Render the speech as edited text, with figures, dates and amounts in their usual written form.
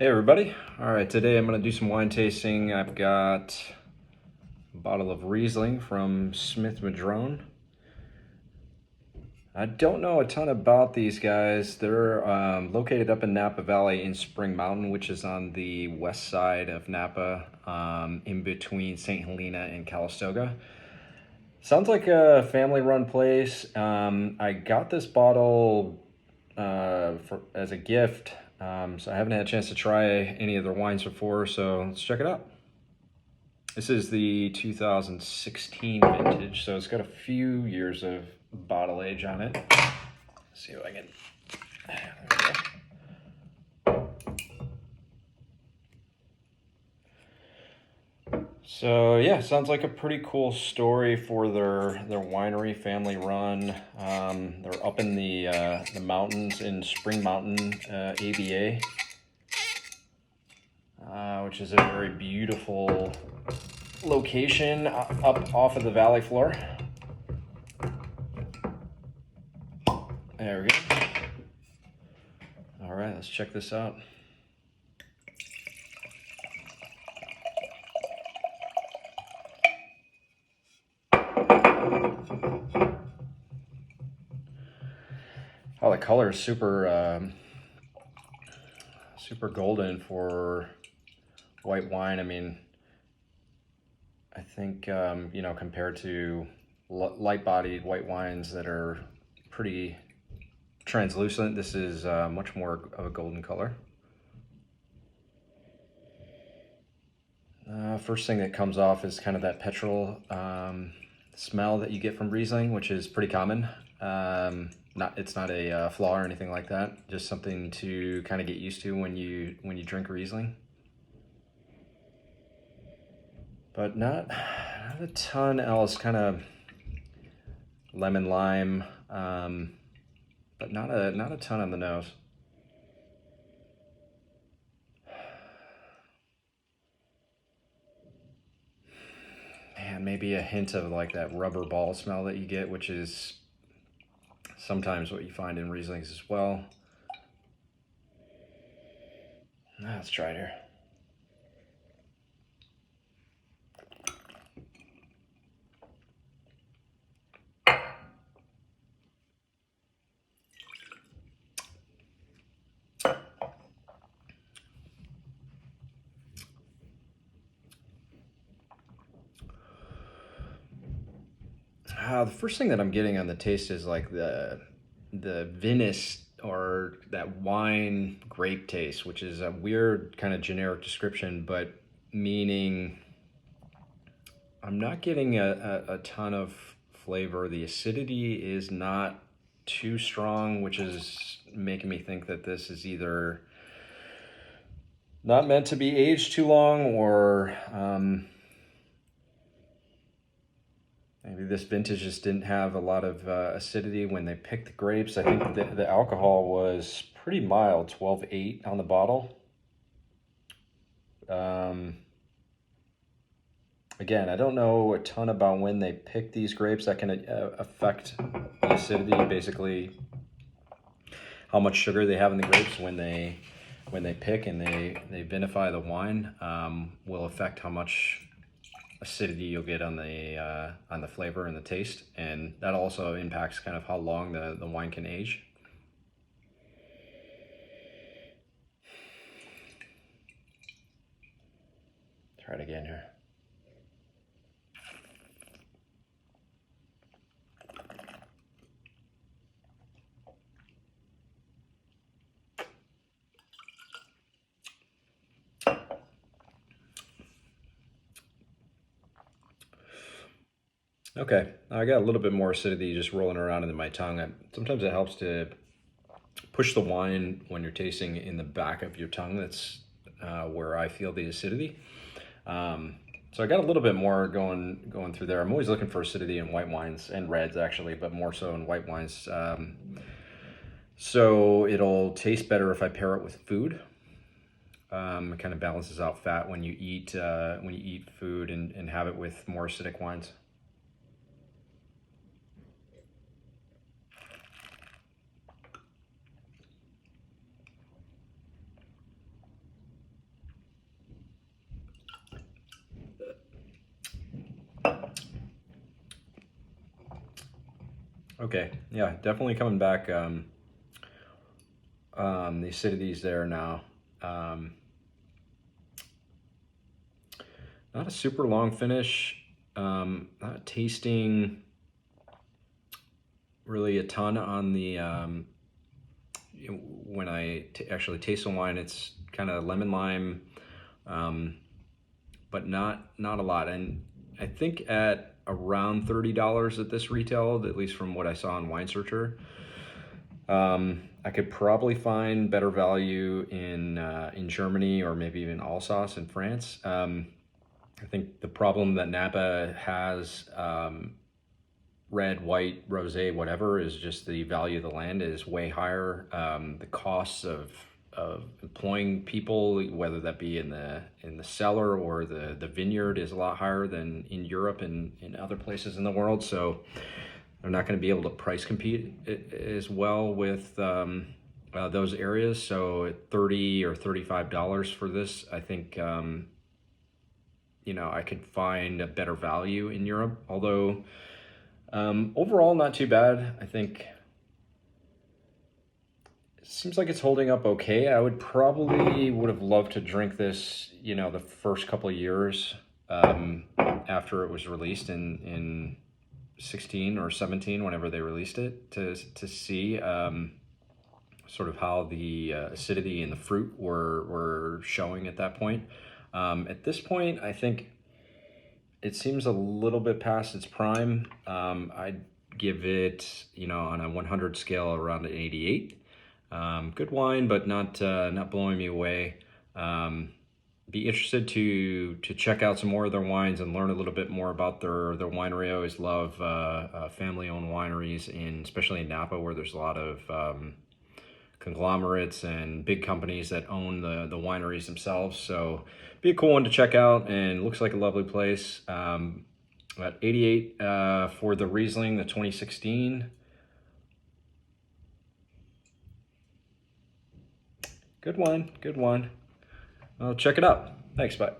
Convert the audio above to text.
Hey everybody. All right, today I'm going to do some wine tasting. I've got a bottle of Riesling from Smith Madrone. I don't know a ton about these guys. They're located up in Napa Valley in Spring Mountain, which is on the west side of Napa, in between St. Helena and Calistoga. Sounds like a family-run place. I got this bottle as a gift, so I haven't had a chance to try any of their wines before, so let's check it out. This is the 2016 vintage, so it's got a few years of bottle age on it. Let's see if I can... There we go. So yeah, sounds like a pretty cool story for their winery, family run. They're up in the mountains in Spring Mountain, ABA, which is a very beautiful location up off of the valley floor. There we go. All right, let's check this out. Oh, the color is super golden for white wine. I mean, I think, compared to light-bodied white wines that are pretty translucent, this is much more of a golden color. First thing that comes off is kind of that petrol smell that you get from Riesling, which is pretty common. It's not a flaw or anything like that. Just something to kind of get used to when you drink Riesling. But not a ton else. Kind of lemon lime, but not a ton on the nose. Man, maybe a hint of like that rubber ball smell that you get, which is sometimes what you find in Rieslings as well. Now let's try it here. The first thing that I'm getting on the taste is like the vinous, or that wine grape taste, which is a weird kind of generic description, but meaning I'm not getting a ton of flavor. The acidity is not too strong, which is making me think that this is either not meant to be aged too long, or maybe this vintage just didn't have a lot of acidity when they picked the grapes. I think the alcohol was pretty mild, 12.8 on the bottle. Again, I don't know a ton about when they pick these grapes. That can affect the acidity. Basically, how much sugar they have in the grapes when they pick and they vinify the wine will affect how much acidity you'll get on the flavor and the taste, and that also impacts kind of how long the wine can age. Try it again here. Okay, I got a little bit more acidity just rolling around in my tongue. Sometimes it helps to push the wine when you're tasting in the back of your tongue. That's where I feel the acidity. So I got a little bit more going through there. I'm always looking for acidity in white wines and reds, actually, but more so in white wines. So it'll taste better if I pair it with food. It kind of balances out fat when you eat food and have it with more acidic wines. Okay, yeah, definitely coming back. The acidity's there now. Um, Not a super long finish. Not tasting really a ton on the when I actually taste the wine. It's kind of lemon lime, um, but not a lot. And I think at around $30 at this retail, at least from what I saw on Wine Searcher. I could probably find better value in Germany or maybe even Alsace in France. I think the problem that Napa has, red, white, rosé, whatever, is just the value of the land is way higher. The costs of employing people, whether that be in the cellar or the vineyard, is a lot higher than in Europe and in other places in the world. So they're not going to be able to price compete as well with those areas. So at $30 or $35 for this, I think I could find a better value in Europe. Although overall, not too bad. I think it seems like it's holding up okay. I would have loved to drink this, the first couple of years after it was released in 16 or 17, whenever they released it, to see sort of how the acidity and the fruit were showing at that point. At this point, I think it seems a little bit past its prime. I'd give it, on a 100 scale, around an 88. Good wine, but not blowing me away. Be interested to check out some more of their wines and learn a little bit more about their winery. I always love family-owned wineries, especially in Napa, where there's a lot of conglomerates and big companies that own the wineries themselves. So be a cool one to check out, and looks like a lovely place. At 88 for the Riesling, the 2016. Good wine, good wine. Well, check it out. Thanks, bye.